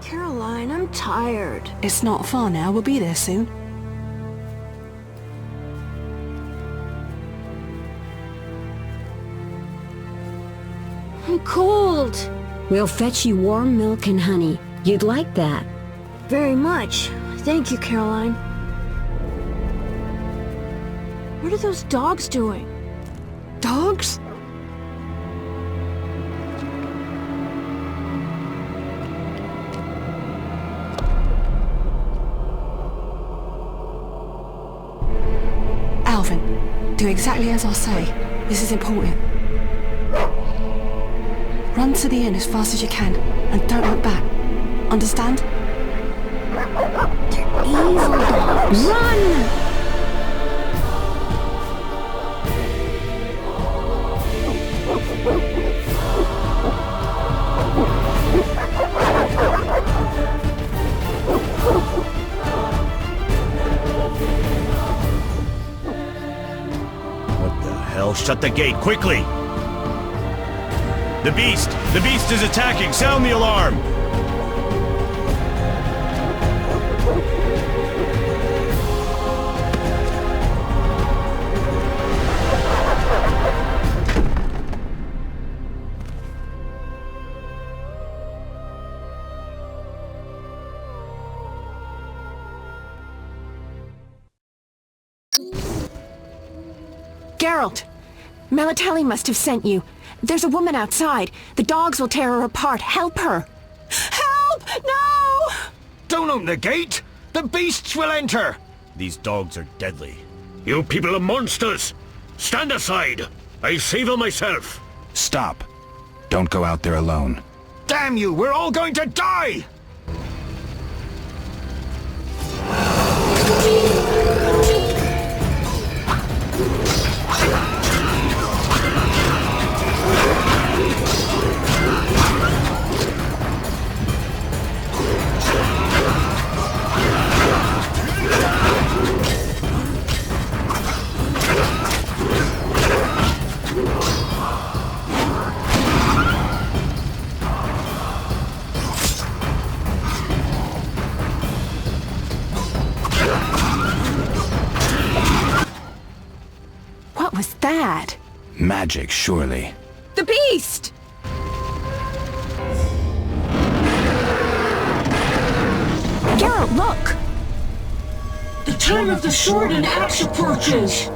Caroline, I'm tired. It's not far now. We'll be there soon. I'm cold. We'll fetch you warm milk and honey. You'd like that. Very much. Thank you, Caroline. What are those dogs doing? Dogs? Alvin, do exactly as I say. This is important. Run to the inn as fast as you can, and don't look back. Understand? They're evil dogs. Run! What the hell? Shut the gate, quickly! The beast! The beast is attacking! Sound the alarm! Geralt! Melatelli must have sent you. There's a woman outside. The dogs will tear her apart. Help her! Help! No! Don't open the gate! The beasts will enter! These dogs are deadly. You people are monsters! Stand aside! I'll save them myself! Stop. Don't go out there alone. Damn you! We're all going to die! What was that? Magic, surely. The beast! Geralt, look! The time of the sword and axe approaches.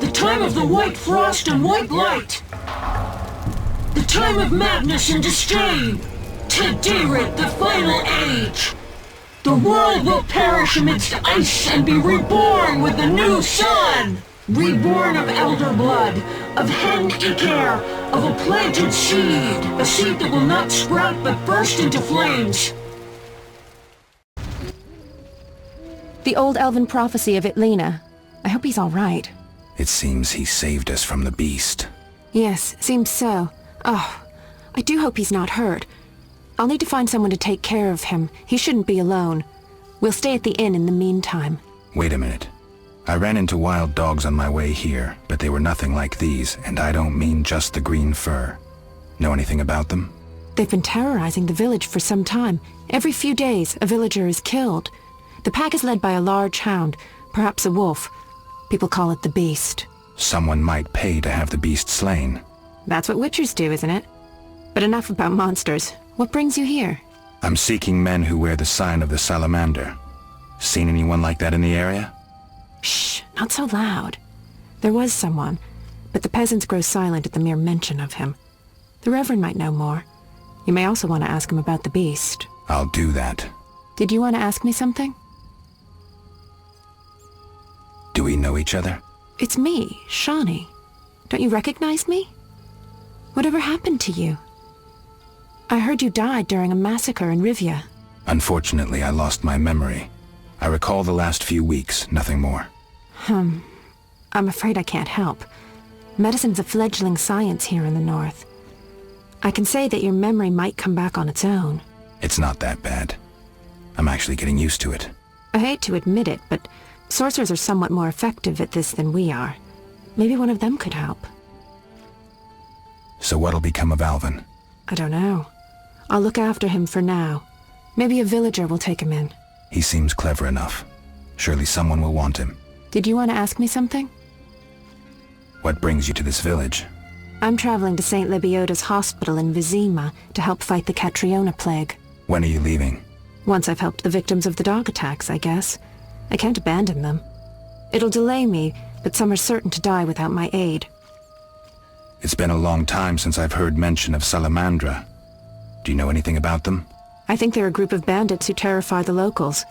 The time of the white frost and white light. The time of madness and disdain. Today, the final age. The world will perish amidst ice and be reborn with the new sun. Reborn of elder blood, of hen Iker, of a planted seed. A seed that will not sprout but burst into flames. The old elven prophecy of Itlena. I hope he's all right. It seems he saved us from the beast. Yes, seems so. Oh, I do hope he's not hurt. I'll need to find someone to take care of him. He shouldn't be alone. We'll stay at the inn in the meantime. Wait a minute. I ran into wild dogs on my way here, but they were nothing like these, and I don't mean just the green fur. Know anything about them? They've been terrorizing the village for some time. Every few days, a villager is killed. The pack is led by a large hound, perhaps a wolf. People call it the Beast. Someone might pay to have the beast slain. That's what witchers do, isn't it? But enough about monsters. What brings you here? I'm seeking men who wear the sign of the salamander. Seen anyone like that in the area? Shh, not so loud. There was someone, but the peasants grow silent at the mere mention of him. The Reverend might know more. You may also want to ask him about the beast. I'll do that. Did you want to ask me something? Do we know each other? It's me, Shani. Don't you recognize me? Whatever happened to you? I heard you died during a massacre in Rivia. Unfortunately, I lost my memory. I recall the last few weeks, nothing more. I'm afraid I can't help. Medicine's a fledgling science here in the north. I can say that your memory might come back on its own. It's not that bad. I'm actually getting used to it. I hate to admit it, but sorcerers are somewhat more effective at this than we are. Maybe one of them could help. So what'll become of Alvin? I don't know. I'll look after him for now. Maybe a villager will take him in. He seems clever enough. Surely someone will want him. Did you want to ask me something? What brings you to this village? I'm traveling to St. Lebioda's hospital in Vizima to help fight the Catriona plague. When are you leaving? Once I've helped the victims of the dog attacks, I guess. I can't abandon them. It'll delay me, but some are certain to die without my aid. It's been a long time since I've heard mention of Salamandra. Do you know anything about them? I think they're a group of bandits who terrify the locals.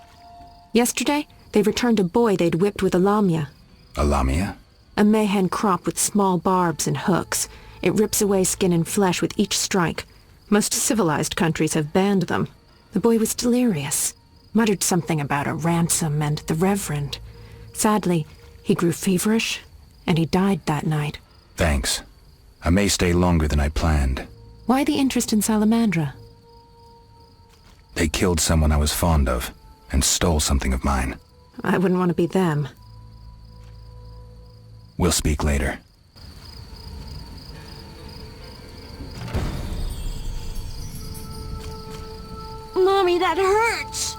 Yesterday, they returned a boy they'd whipped with a lamia. A lamia? A mayhen crop with small barbs and hooks. It rips away skin and flesh with each strike. Most civilized countries have banned them. The boy was delirious. Muttered something about a ransom and the Reverend. Sadly, he grew feverish, and he died that night. Thanks. I may stay longer than I planned. Why the interest in Salamandra? They killed someone I was fond of, and stole something of mine. I wouldn't want to be them. We'll speak later. Mommy, that hurts!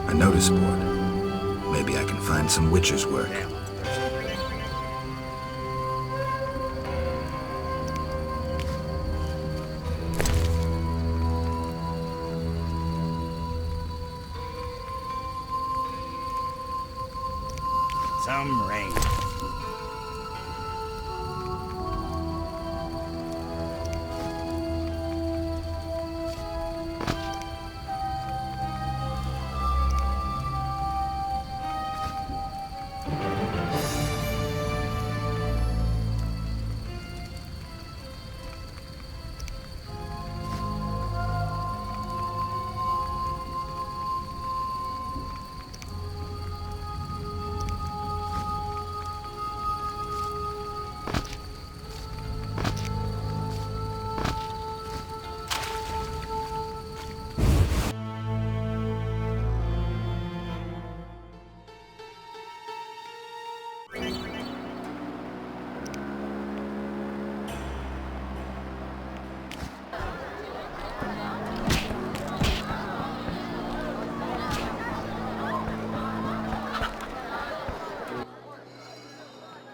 A notice board. Maybe I can find some witcher's work. Some rain.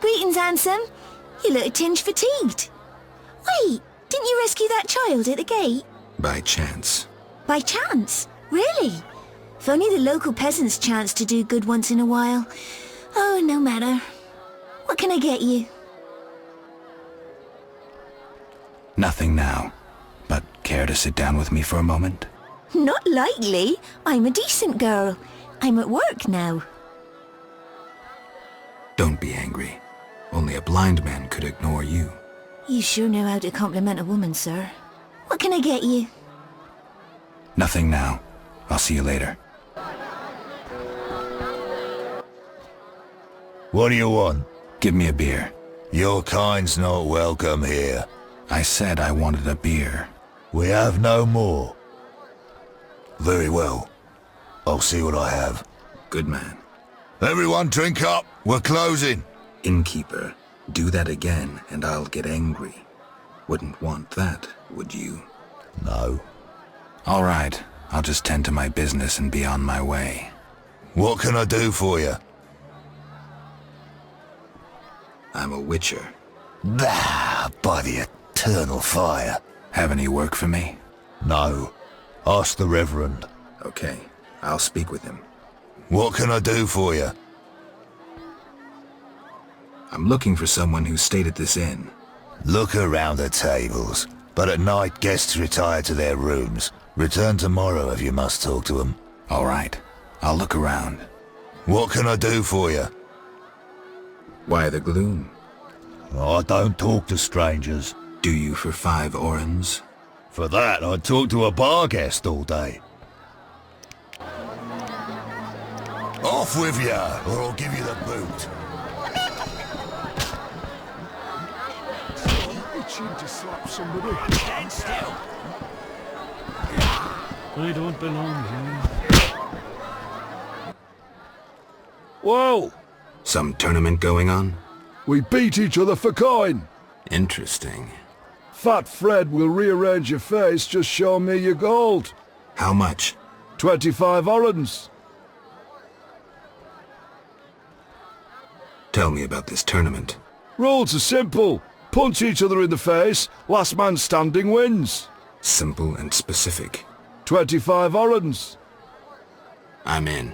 Greetings, handsome. You look a tinge fatigued. Wait, didn't you rescue that child at the gate? By chance. By chance? Really? If only the local peasants chanced to do good once in a while. Oh, no matter. What can I get you? Nothing now. But care to sit down with me for a moment? Not likely. I'm a decent girl. I'm at work now. Don't be angry. Only a blind man could ignore you. You sure know how to compliment a woman, sir. What can I get you? Nothing now. I'll see you later. What do you want? Give me a beer. Your kind's not welcome here. I said I wanted a beer. We have no more. Very well. I'll see what I have. Good man. Everyone drink up. We're closing. Innkeeper, do that again and I'll get angry. Wouldn't want that, would you? No. All right. I'll just tend to my business and be on my way. What can I do for you? I'm a witcher. Ah, by the eternal fire. Have any work for me? No. Ask the Reverend. Okay. I'll speak with him. What can I do for you? I'm looking for someone who stayed at this inn. Look around the tables, but at night guests retire to their rooms. Return tomorrow if you must talk to them. All right. I'll look around. What can I do for you? Why the gloom? I don't talk to strangers. Do you for 5 orens? For that, I'd talk to a bar guest all day. Off with you, or I'll give you the boot. itching to slap somebody. Stand still. I don't belong here. Whoa! Some tournament going on? We beat each other for coin. Interesting. Fat Fred will rearrange your face, just show me your gold. How much? 25 orens. Tell me about this tournament. Rules are simple. Punch each other in the face, last man standing wins. Simple and specific. 25 orens. I'm in.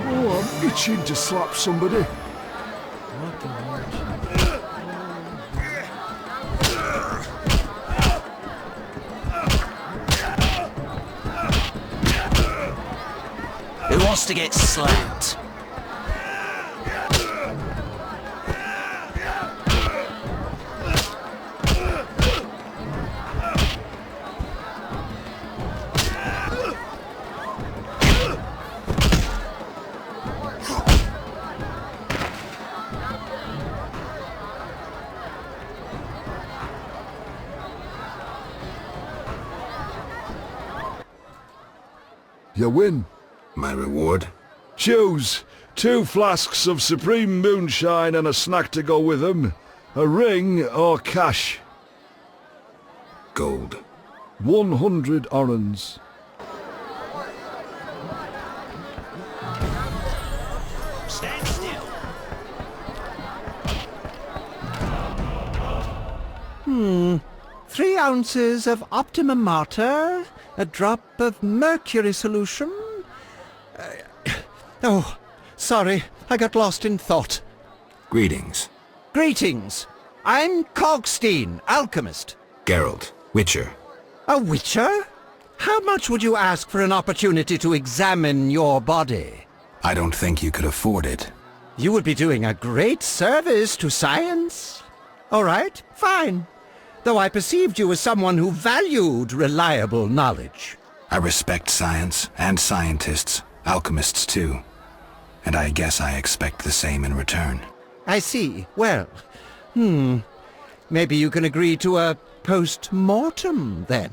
Oh, I'm itching to slap somebody. Who wants to get slapped? You win. My reward? Choose 2 flasks of supreme moonshine and a snack to go with them. A ring or cash. Gold. 100 orens. Stand still. 3 ounces of optimum mater, a drop of mercury solution. Oh, sorry, I got lost in thought. Greetings. Greetings. I'm Cogstein, alchemist. Geralt, Witcher. A witcher? How much would you ask for an opportunity to examine your body? I don't think you could afford it. You would be doing a great service to science. All right, fine. Though I perceived you as someone who valued reliable knowledge. I respect science, and scientists, alchemists too. And I guess I expect the same in return. I see. Well, maybe you can agree to a post-mortem, then.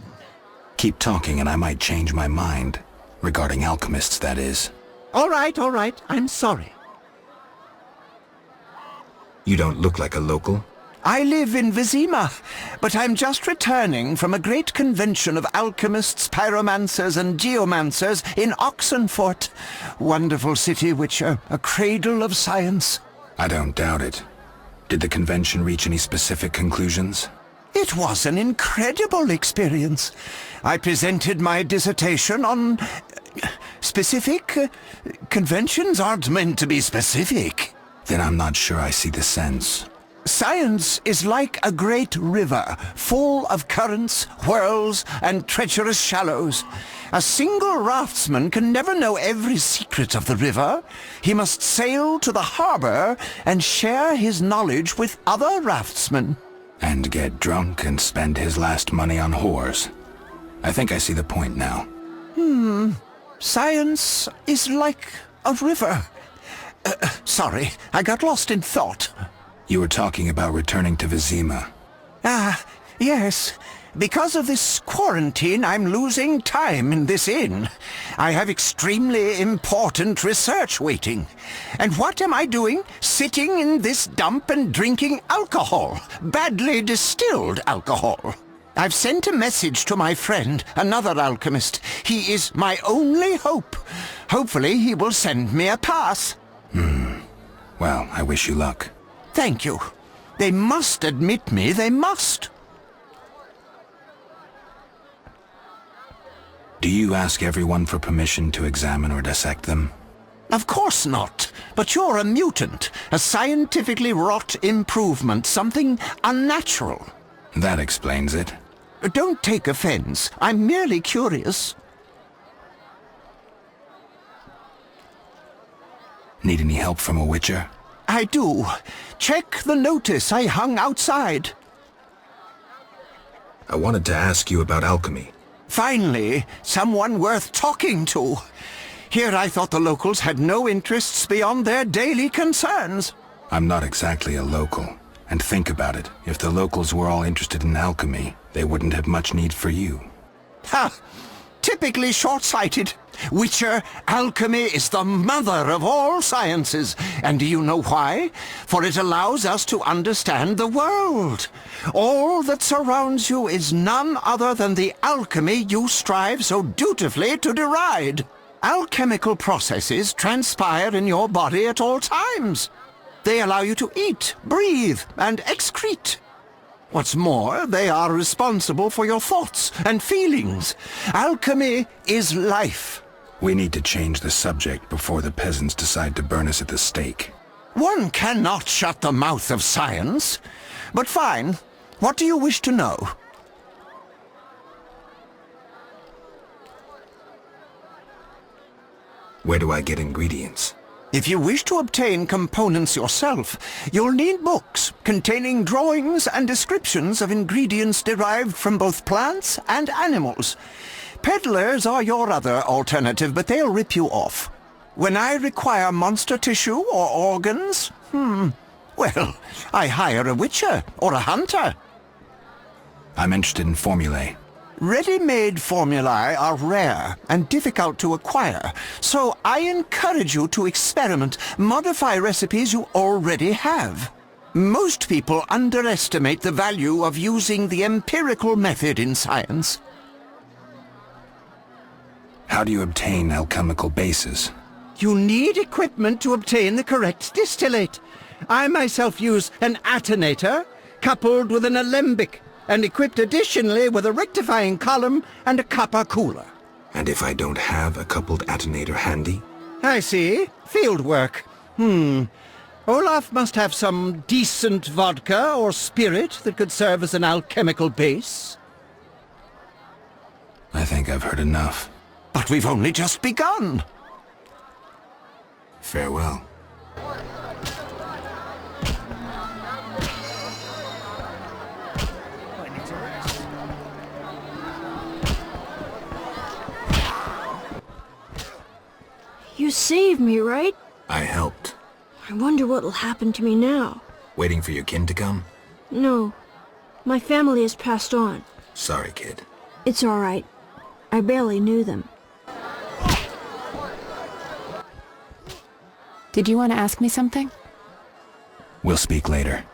Keep talking and I might change my mind. Regarding alchemists, that is. All right, I'm sorry. You don't look like a local. I live in Vizima, but I'm just returning from a great convention of alchemists, pyromancers, and geomancers in Oxenfurt. Wonderful city, Witcher, a cradle of science. I don't doubt it. Did the convention reach any specific conclusions? It was an incredible experience. I presented my dissertation on... specific? Conventions aren't meant to be specific. Then I'm not sure I see the sense. Science is like a great river, full of currents, whirls, and treacherous shallows. A single raftsman can never know every secret of the river. He must sail to the harbor and share his knowledge with other raftsmen. And get drunk and spend his last money on whores. I think I see the point now. Science is like a river. Sorry, I got lost in thought. You were talking about returning to Vizima. Ah, yes. Because of this quarantine, I'm losing time in this inn. I have extremely important research waiting. And what am I doing? Sitting in this dump and drinking alcohol. Badly distilled alcohol. I've sent a message to my friend, another alchemist. He is my only hope. Hopefully he will send me a pass. Well, I wish you luck. Thank you. They must admit me, they must. Do you ask everyone for permission to examine or dissect them? Of course not. But you're a mutant, a scientifically wrought improvement, something unnatural. That explains it. Don't take offense. I'm merely curious. Need any help from a witcher? I do. Check the notice I hung outside. I wanted to ask you about alchemy. Finally, someone worth talking to. Here I thought the locals had no interests beyond their daily concerns. I'm not exactly a local. And think about it. If the locals were all interested in alchemy, they wouldn't have much need for you. Ha! Typically short-sighted. Witcher, alchemy is the mother of all sciences. And do you know why? For it allows us to understand the world. All that surrounds you is none other than the alchemy you strive so dutifully to deride. Alchemical processes transpire in your body at all times. They allow you to eat, breathe, and excrete. What's more, they are responsible for your thoughts and feelings. Alchemy is life. We need to change the subject before the peasants decide to burn us at the stake. One cannot shut the mouth of science. But fine. What do you wish to know? Where do I get ingredients? If you wish to obtain components yourself, you'll need books containing drawings and descriptions of ingredients derived from both plants and animals. Peddlers are your other alternative, but they'll rip you off. When I require monster tissue or organs, well, I hire a witcher or a hunter. I'm interested in formulae. Ready-made formulae are rare and difficult to acquire, so I encourage you to experiment, modify recipes you already have. Most people underestimate the value of using the empirical method in science. How do you obtain alchemical bases? You need equipment to obtain the correct distillate. I myself use an attenator coupled with an alembic, and equipped additionally with a rectifying column and a copper cooler. And if I don't have a coupled attenator handy? I see. Field work. Olaf must have some decent vodka or spirit that could serve as an alchemical base. I think I've heard enough. But we've only just begun. Farewell. You saved me, right? I helped. I wonder what'll happen to me now. Waiting for your kin to come? No. My family has passed on. Sorry, kid. It's all right. I barely knew them. Did you want to ask me something? We'll speak later.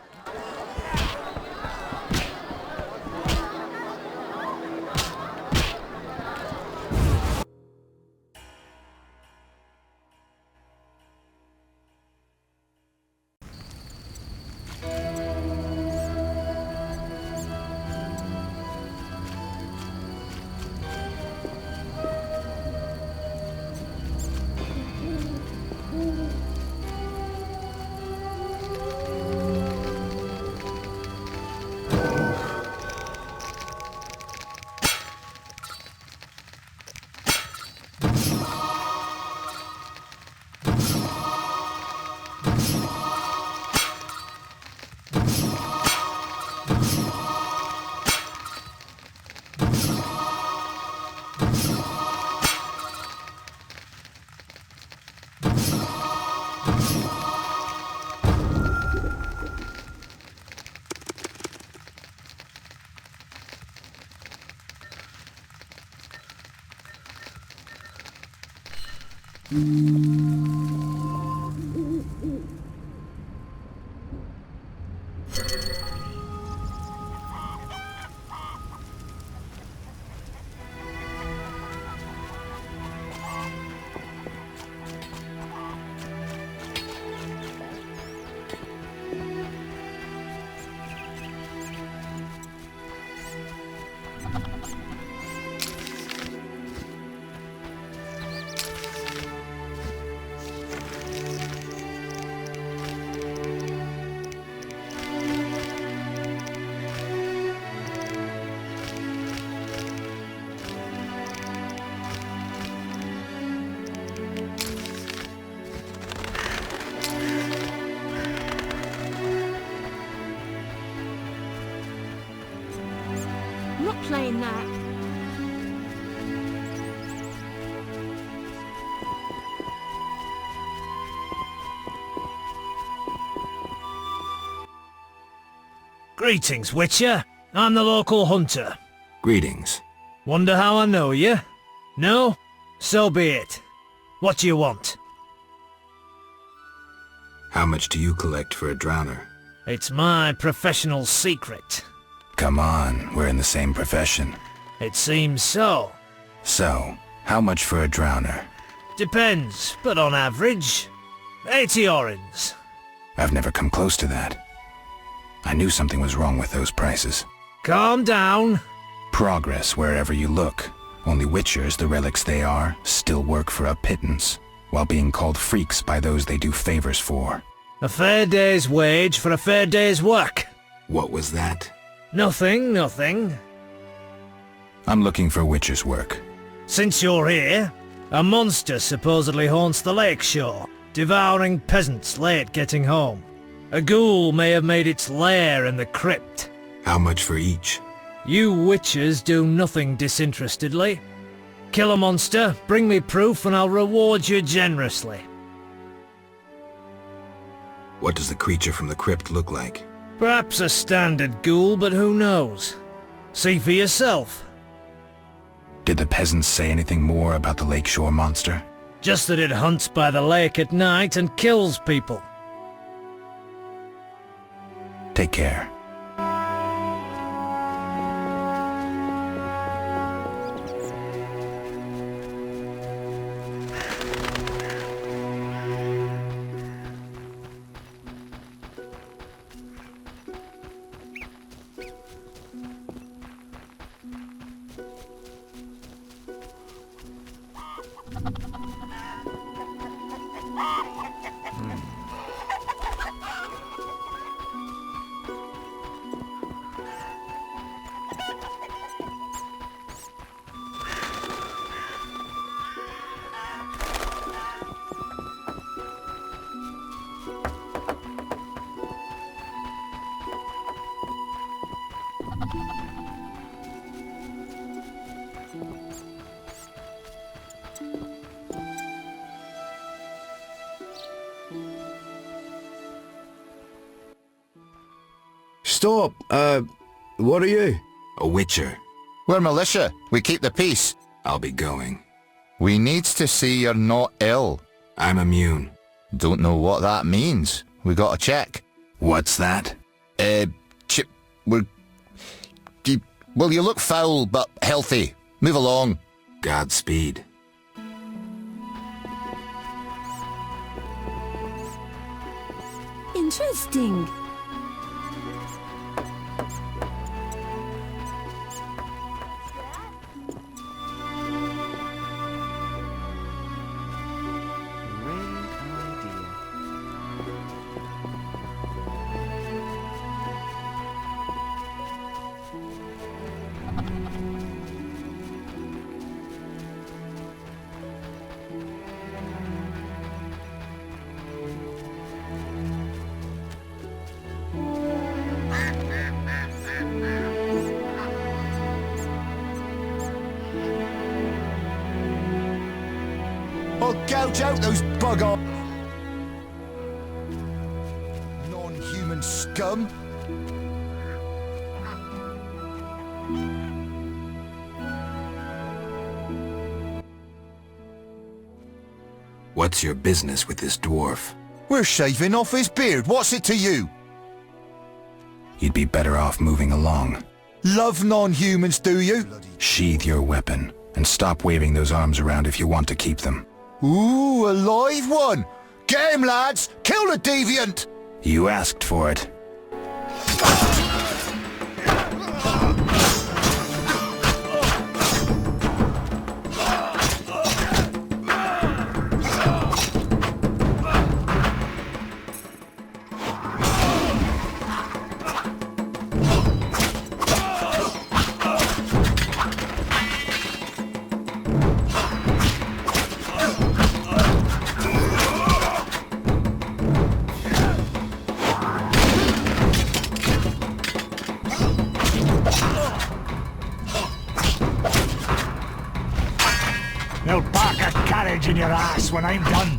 I'm not playing that. Greetings, Witcher. I'm the local hunter. Greetings. Wonder how I know you? No? So be it. What do you want? How much do you collect for a drowner? It's my professional secret. Come on, we're in the same profession. It seems so. So, how much for a drowner? Depends, but on average, 80 orens. I've never come close to that. I knew something was wrong with those prices. Calm down. Progress wherever you look. Only witchers, the relics they are, still work for a pittance, while being called freaks by those they do favors for. A fair day's wage for a fair day's work. What was that? Nothing, nothing. I'm looking for witcher's work. Since you're here, a monster supposedly haunts the lakeshore, devouring peasants late getting home. A ghoul may have made its lair in the crypt. How much for each? You witchers do nothing disinterestedly. Kill a monster, bring me proof, and I'll reward you generously. What does the creature from the crypt look like? Perhaps a standard ghoul, but who knows? See for yourself. Did the peasants say anything more about the lakeshore monster? Just that it hunts by the lake at night and kills people. Take care. Stop! What are you? A witcher. We're militia. We keep the peace. I'll be going. We needs to see you're not ill. I'm immune. Don't know what that means. We gotta check. What's that? Well, you look foul, but healthy. Move along. Godspeed. Interesting. I'll gouge out those bug-eyed non-human scum. What's your business with this dwarf? We're shaving off his beard. What's it to you? You'd be better off moving along. Love non-humans, do you? Sheathe your weapon, and stop waving those arms around if you want to keep them. Ooh, a live one! Get him, lads! Kill the deviant! You asked for it. They'll park a carriage in your ass when I'm done.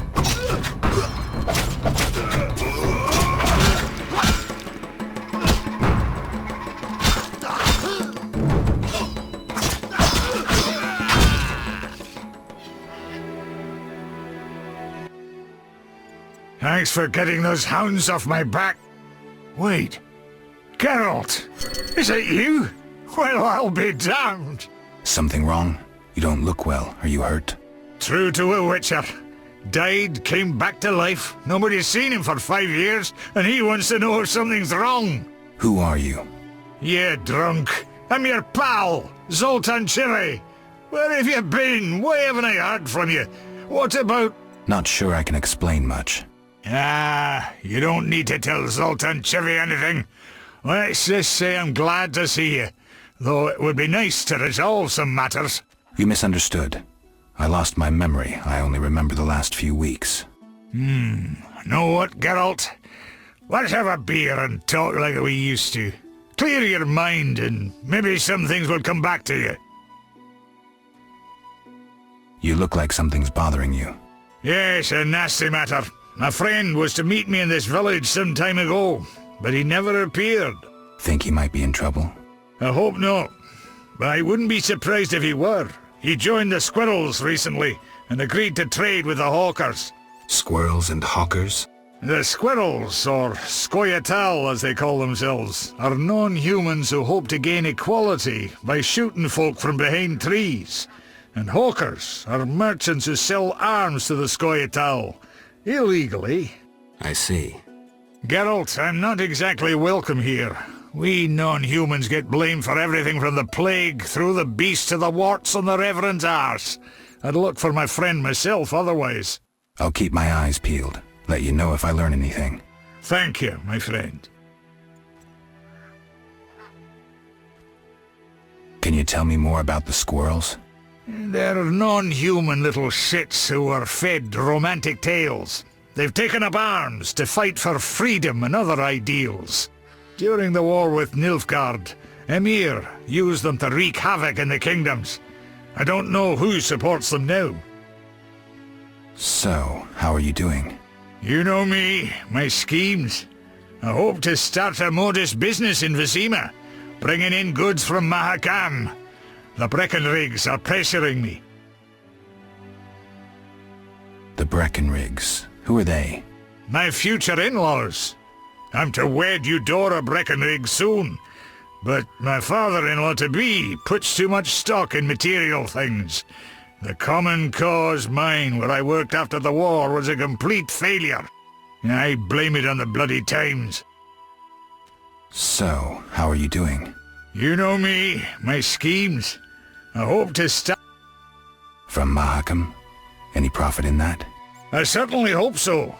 Thanks for getting those hounds off my back. Wait. Geralt! Is it you? Well, I'll be damned. Something wrong? You don't look well. Are you hurt? True to a witcher. Died, came back to life. Nobody's seen him for 5 years, and he wants to know if something's wrong. Who are you? Yeah, drunk. I'm your pal, Zoltan Chivay. Where have you been? Why haven't I heard from you? What about... Not sure I can explain much. Ah, you don't need to tell Zoltan Chivay anything. Let's just say I'm glad to see you, though it would be nice to resolve some matters. You misunderstood. I lost my memory. I only remember the last few weeks. Know what, Geralt? Let's have a beer and talk like we used to. Clear your mind and maybe some things will come back to you. You look like something's bothering you. Yes, a nasty matter. My friend was to meet me in this village some time ago, but he never appeared. Think he might be in trouble? I hope not. But I wouldn't be surprised if he were. He joined the Squirrels recently and agreed to trade with the Hawkers. Squirrels and hawkers? The Squirrels, or Scoia'tael as they call themselves, are non-humans who hope to gain equality by shooting folk from behind trees. And Hawkers are merchants who sell arms to the Scoia'tael, illegally. I see. Geralt, I'm not exactly welcome here. We non-humans get blamed for everything from the plague through the beast to the warts on the Reverend's arse. I'd look for my friend myself otherwise. I'll keep my eyes peeled. Let you know if I learn anything. Thank you, my friend. Can you tell me more about the squirrels? They're non-human little shits who are fed romantic tales. They've taken up arms to fight for freedom and other ideals. During the war with Nilfgaard, Emir used them to wreak havoc in the kingdoms. I don't know who supports them now. So, how are you doing? You know me, my schemes. I hope to start a modest business in Vizima, bringing in goods from Mahakam. The Breckenrigs are pressuring me. The Breckenrigs? Who are they? My future in-laws. I'm to wed Eudora Breckenrig soon, but my father-in-law-to-be puts too much stock in material things. The Common Cause mine where I worked after the war was a complete failure. I blame it on the bloody times. So, how are you doing? You know me, my schemes. I hope to start... From Mahakam? Any profit in that? I certainly hope so.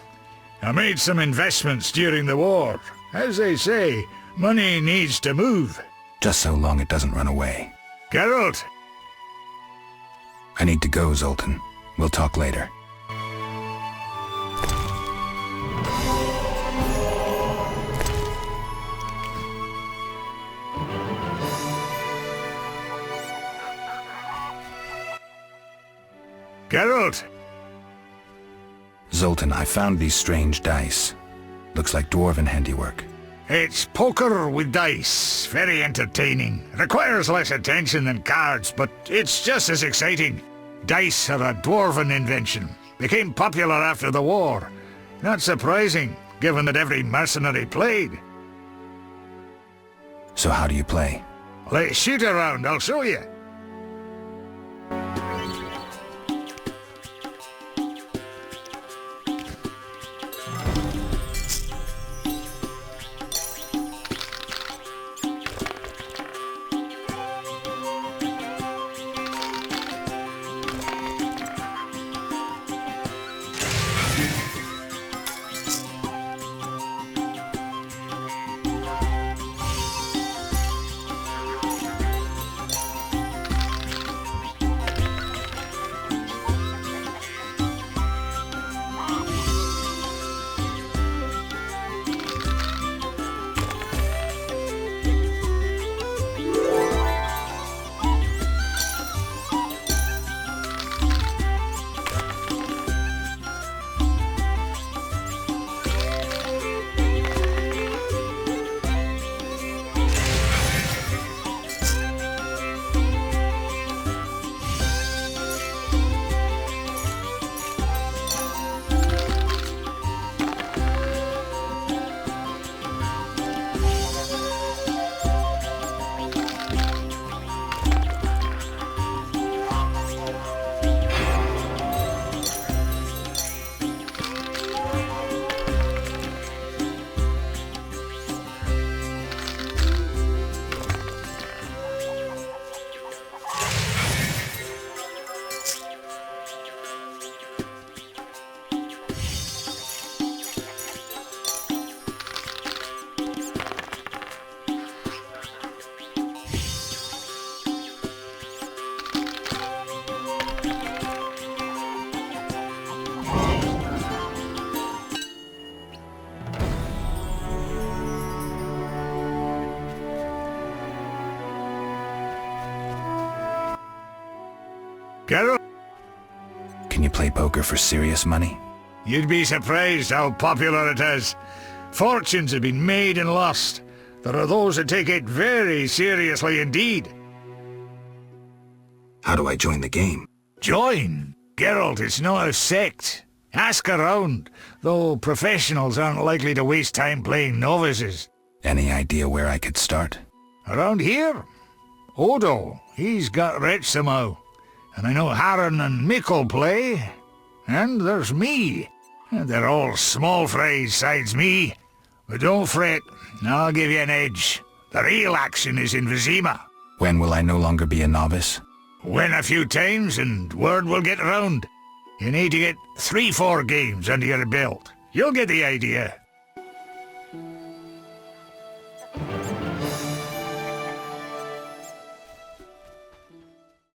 I made some investments during the war. As they say, money needs to move. Just so long it doesn't run away. Geralt! I need to go, Zoltan. We'll talk later. Geralt! Zoltan, I found these strange dice. Looks like dwarven handiwork. It's poker with dice. Very entertaining. Requires less attention than cards, but it's just as exciting. Dice are a dwarven invention. Became popular after the war. Not surprising, given that every mercenary played. So how do you play? Let's shoot around, I'll show you. Geralt? Can you play poker for serious money? You'd be surprised how popular it is. Fortunes have been made and lost. There are those that take it very seriously indeed. How do I join the game? Join? Geralt, it's not a sect. Ask around, though professionals aren't likely to waste time playing novices. Any idea where I could start? Around here? Odo, he's got rich somehow. And I know Harren and Mikkel play. And there's me. They're all small fries sides me. But don't fret, I'll give you an edge. The real action is in Vizima. When will I no longer be a novice? Win a few times and word will get round. You need to get 3-4 games under your belt. You'll get the idea.